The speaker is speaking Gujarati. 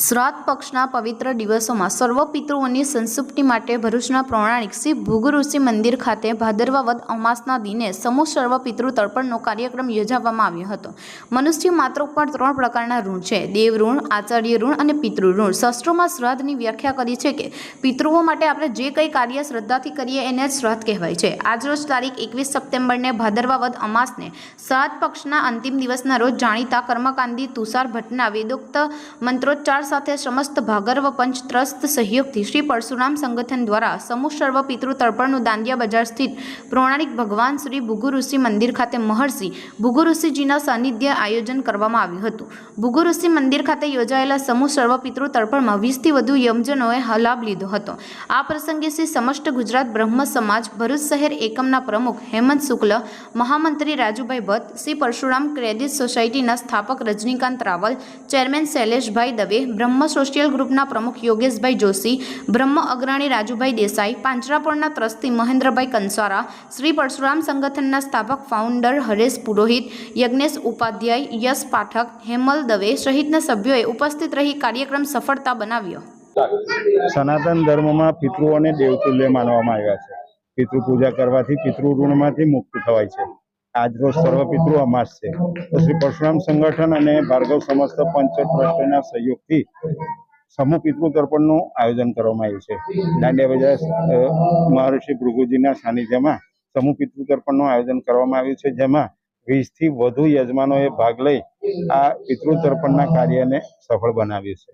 શ્રાદ્ધ પક્ષના પવિત્ર દિવસોમાં સર્વ પિતૃઓની સંતૃપ્તિ માટે ભરૂચના પૌરાણિક શ્રી ભૃગુ ઋષિ મંદિર ખાતે ભાદરવા વદ અમાસના દિને સમૂહ સર્વ પિતૃ તર્પણનો કાર્યક્રમ યોજવામાં આવ્યો હતો. મનુષ્ય માત્ર ઉપર 3 પ્રકારના ઋણ છે: દેવ ઋણ, આચાર્ય ઋણ અને પિતૃ ઋણ. શાસ્ત્રોમાં શ્રાદ્ધની વ્યાખ્યા કરી છે કે પિતૃઓ માટે આપણે જે કંઈ કાર્ય શ્રદ્ધાથી કરીએ એને જ શ્રાદ્ધ કહેવાય છે. આજરોજ તારીખ 21 સપ્ટેમ્બરને ભાદરવા વદ અમાસને શ્રાદ્ધ પક્ષના અંતિમ દિવસના રોજ જાણીતા કર્મકાંડી તુષાર ભટ્ટના વેદોક્ત મંત્રોચ્ચાર સાથે સમસ્ત ભાગર્વ પંચ ટ્રસ્ટ સહયોગથી શ્રી પરશુરામ સંગઠન દ્વારા સમૂહ સર્વ પિતૃ તર્પણનું દાંડિયા બજાર સ્થિત પૌરાણિક ભગવાન શ્રી ભૃગુ ઋષિ મંદિર ખાતે મહર્ષિ ભૃગુ ઋષિજીના સાનિધ્ય આયોજન કરવામાં આવ્યું હતું. ભૃગુ ઋષિ મંદિર ખાતે યોજાયેલા સમૂહ સર્વ પિતૃ તર્પણમાં 20થી વધુ યમજનોએ લાભ લીધો હતો. આ પ્રસંગે શ્રી સમસ્ત ગુજરાત બ્રહ્મ સમાજ ભરૂચ શહેર એકમના પ્રમુખ હેમંત શુક્લ, મહામંત્રી રાજુભાઈ ભટ્ટ, શ્રી પરશુરામ ક્રેડિટ સોસાયટીના સ્થાપક રજનીકાંત રાવલ, ચેરમેન શૈલેષભાઈ દવે, બ્રહ્મ સોશિયલ ગ્રુપના પ્રમુખ યોગેશભાઈ જોશી, બ્રહ્મ અગ્રણી રાજુભાઈ દેસાઈ, પાંજરાપોળના ટ્રસ્ટી મહેન્દ્રભાઈ કંસારા, શ્રી પરશુરામ સંગઠનના સ્થાપક ફાઉન્ડર હરેશ પુરોહિત, યજ્ઞેશ ઉપાધ્યાય, યશ પાઠક, હેમલ દવે સહિતના સભ્યોએ ઉપસ્થિત રહી કાર્યક્રમ સફળતા બનાવ્યો. સનાતન ધર્મમાં પિતૃઓને દેવતુલ્ય માનવામાં આવ્યા છે. પિતૃ પૂજા કરવાથી પિતૃ ઋણમાંથી મુક્ત થવાય છે. આજરોજ સર્વ પિતૃ અમાસ છે, તો શ્રી પરશુરામ સંગઠન અને ભાર્ગવ સમસ્ત પંચ ટ્રસ્ટના સહયોગથી સમૂહ પિતૃ તર્પણનું આયોજન કરવામાં આવ્યું છે. દાંડિયા બજાર મહર્ષિ ભૃગુજીના સાનિધ્યમાં સમૂહ પિતૃ તર્પણનું આયોજન કરવામાં આવ્યું છે, જેમાં 20થી વધુ યજમાનોએ ભાગ લઈ આ પિતૃ તર્પણના કાર્યને સફળ બનાવ્યું છે.